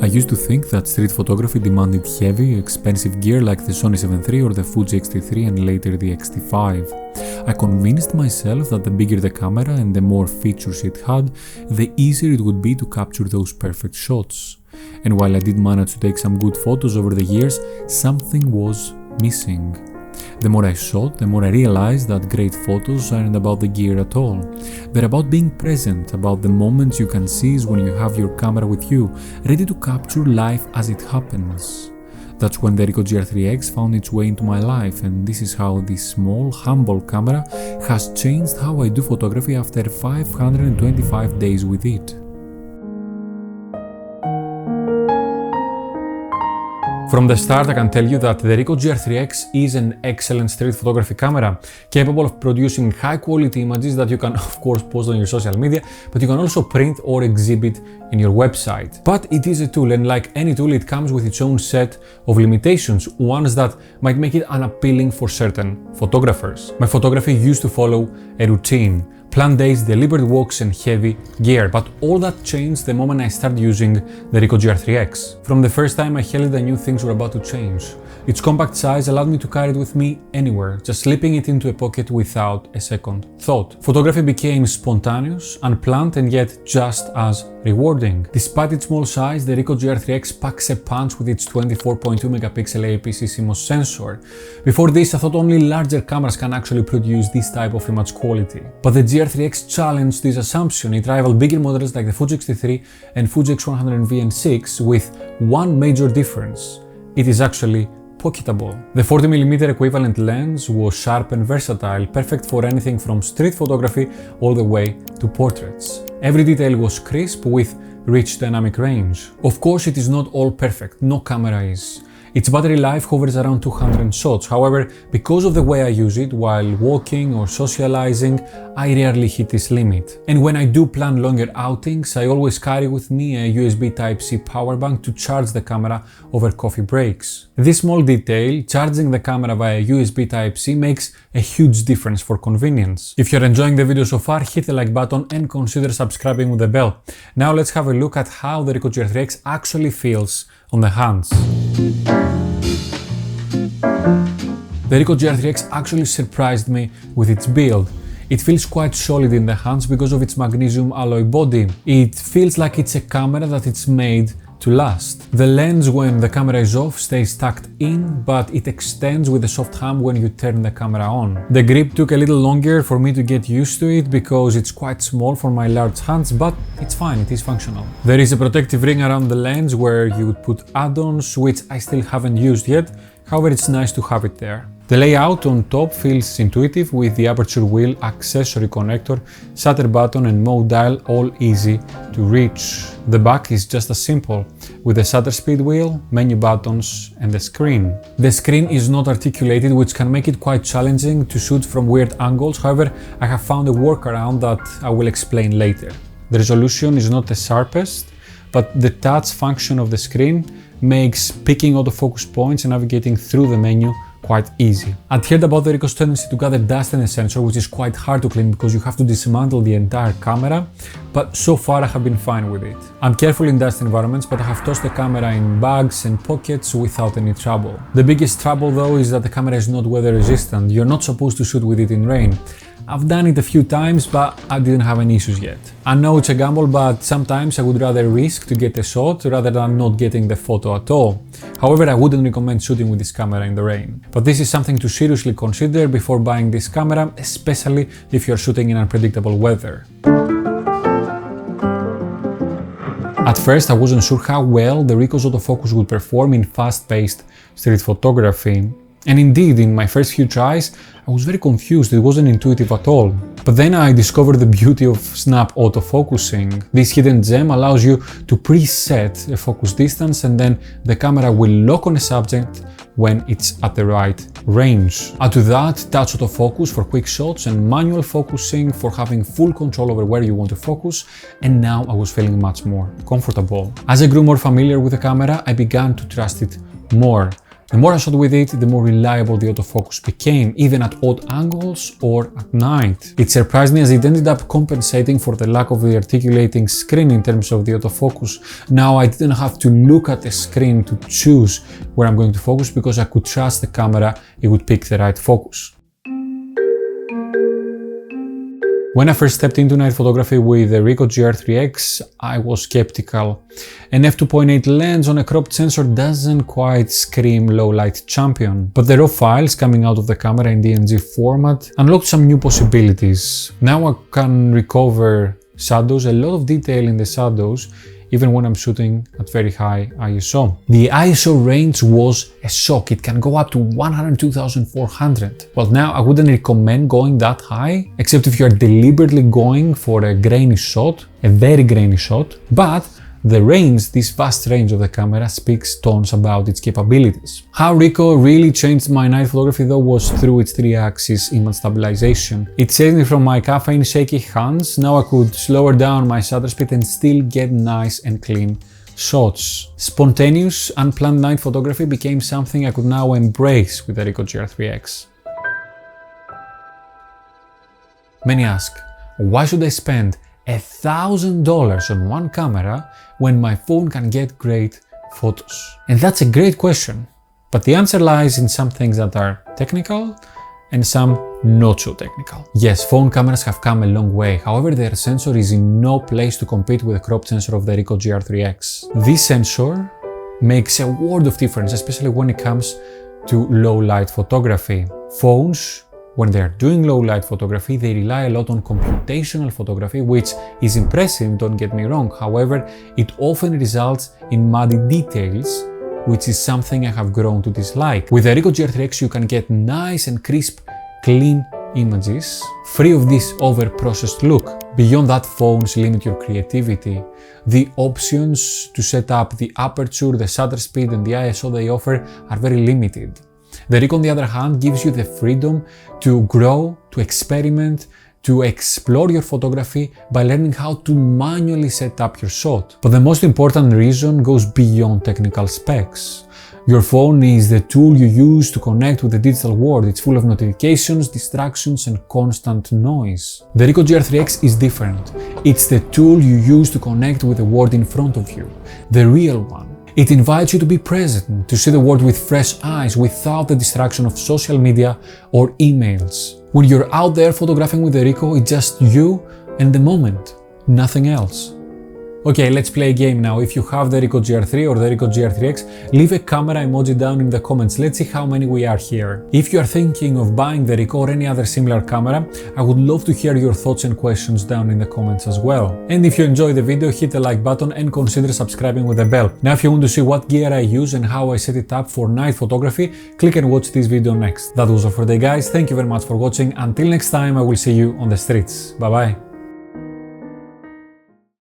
I used to think that street photography demanded heavy, expensive gear like the Sony 7 III or the Fuji X-T3 and later the X-T5. I convinced myself that the bigger the camera and the more features it had, the easier it would be to capture those perfect shots. And while I did manage to take some good photos over the years, something was missing. The more I shot, the more I realized that great photos aren't about the gear at all. They're about being present, about the moments you can seize when you have your camera with you, ready to capture life as it happens. That's when the Ricoh GR3X found its way into my life, and this is how this small, humble camera has changed how I do photography after 525 days with it. From the start, I can tell you that the Ricoh GR3X is an excellent street photography camera, capable of producing high-quality images that you can, of course, post on your social media, but you can also print or exhibit in your website. But it is a tool, and like any tool, it comes with its own set of limitations, ones that might make it unappealing for certain photographers. My photography used to follow a routine. Planned days, deliberate walks and heavy gear, but all that changed the moment I started using the Ricoh GR3X. From the first time I held it, I knew things were about to change. Its compact size allowed me to carry it with me anywhere, just slipping it into a pocket without a second thought. Photography became spontaneous, unplanned and yet just as rewarding. Despite its small size, the Ricoh GR3X packs a punch with its 24.2 megapixel APS-C CMOS sensor. Before this, I thought only larger cameras can actually produce this type of image quality. But the GR3X challenged this assumption. It rivaled bigger models like the Fuji X-T3 and Fuji X100V and 6 with one major difference. It is actually pocketable. The 40mm equivalent lens was sharp and versatile, perfect for anything from street photography all the way to portraits. Every detail was crisp with rich dynamic range. Of course, it is not all perfect, no camera is. Its battery life hovers around 200 shots, however, because of the way I use it while walking or socializing, I rarely hit this limit. And when I do plan longer outings, I always carry with me a USB Type-C power bank to charge the camera over coffee breaks. This small detail, charging the camera via USB Type-C, makes a huge difference for convenience. If you're enjoying the video so far, hit the like button and consider subscribing with the bell. Now let's have a look at how the Ricoh GR3X actually feels on the hands. The Ricoh GR3X actually surprised me with its build. It feels quite solid in the hands because of its magnesium alloy body. It feels like it's a camera that it's made to last. The lens when the camera is off stays tucked in, but it extends with a soft hand when you turn the camera on. The grip took a little longer for me to get used to it because it's quite small for my large hands, but it's fine, it is functional. There is a protective ring around the lens where you would put add-ons, which I still haven't used yet, however it's nice to have it there. The layout on top feels intuitive with the aperture wheel, accessory connector, shutter button and mode dial all easy to reach. The back is just as simple, with a shutter speed wheel, menu buttons and a screen. The screen is not articulated, which can make it quite challenging to shoot from weird angles, however I have found a workaround that I will explain later. The resolution is not the sharpest, but the touch function of the screen makes picking autofocus points and navigating through the menu quite easy. I'd heard about the Ricoh's tendency to gather dust in the sensor, which is quite hard to clean because you have to dismantle the entire camera, but so far I have been fine with it. I'm careful in dust environments, but I have tossed the camera in bags and pockets without any trouble. The biggest trouble though is that the camera is not weather resistant. You're not supposed to shoot with it in rain. I've done it a few times, but I didn't have any issues yet. I know it's a gamble, but sometimes I would rather risk to get a shot rather than not getting the photo at all. However, I wouldn't recommend shooting with this camera in the rain. But this is something to seriously consider before buying this camera, especially if you're shooting in unpredictable weather. At first, I wasn't sure how well the Ricoh's autofocus would perform in fast-paced street photography. And indeed, in my first few tries, I was very confused, it wasn't intuitive at all. But then I discovered the beauty of snap autofocusing. This hidden gem allows you to preset a focus distance and then the camera will lock on a subject when it's at the right range. Add to that touch autofocus for quick shots and manual focusing for having full control over where you want to focus, and now I was feeling much more comfortable. As I grew more familiar with the camera, I began to trust it more. The more I shot with it, the more reliable the autofocus became, even at odd angles or at night. It surprised me as it ended up compensating for the lack of the articulating screen in terms of the autofocus. Now I didn't have to look at the screen to choose where I'm going to focus because I could trust the camera it would pick the right focus. When I first stepped into night photography with the Ricoh GR3X, I was skeptical. An f2.8 lens on a cropped sensor doesn't quite scream low light champion, but the raw files coming out of the camera in DNG format unlocked some new possibilities. Now I can recover shadows, a lot of detail in the shadows, even when I'm shooting at very high ISO. The ISO range was a shock. It can go up to 102,400. Well, now I wouldn't recommend going that high, except if you're deliberately going for a grainy shot, a very grainy shot, but the range, this vast range of the camera speaks tons about its capabilities. How Ricoh really changed my night photography though was through its 3-axis image stabilization. It saved me from my caffeine shaky hands. Now I could slower down my shutter speed and still get nice and clean shots. Spontaneous, unplanned night photography became something I could now embrace with the Ricoh GR3X. Many ask, why should I spend $1,000 on one camera when my phone can get great photos? And that's a great question, but the answer lies in some things that are technical and some not so technical. Yes, phone cameras have come a long way, however their sensor is in no place to compete with the cropped sensor of the Ricoh GR3X. This sensor makes a world of difference, especially when it comes to low light photography. Phones, when they are doing low light photography, they rely a lot on computational photography, which is impressive, don't get me wrong. However, it often results in muddy details, which is something I have grown to dislike. With the Ricoh GR3X, you can get nice and crisp, clean images, free of this over-processed look. Beyond that, phones limit your creativity. The options to set up the aperture, the shutter speed and the ISO they offer are very limited. The Ricoh, on the other hand, gives you the freedom to grow, to experiment, to explore your photography by learning how to manually set up your shot. But the most important reason goes beyond technical specs. Your phone is the tool you use to connect with the digital world. It's full of notifications, distractions and constant noise. The Ricoh GR3X is different. It's the tool you use to connect with the world in front of you, the real one. It invites you to be present, to see the world with fresh eyes without the distraction of social media or emails. When you're out there photographing with the Ricoh, it's just you and the moment, nothing else. Okay, let's play a game now. If you have the Ricoh GR3 or the Ricoh GR3X, leave a camera emoji down in the comments. Let's see how many we are here. If you are thinking of buying the Ricoh or any other similar camera, I would love to hear your thoughts and questions down in the comments as well. And if you enjoyed the video, hit the like button and consider subscribing with the bell. Now if you want to see what gear I use and how I set it up for night photography, click and watch this video next. That was all for today guys, thank you very much for watching. Until next time, I will see you on the streets. Bye bye.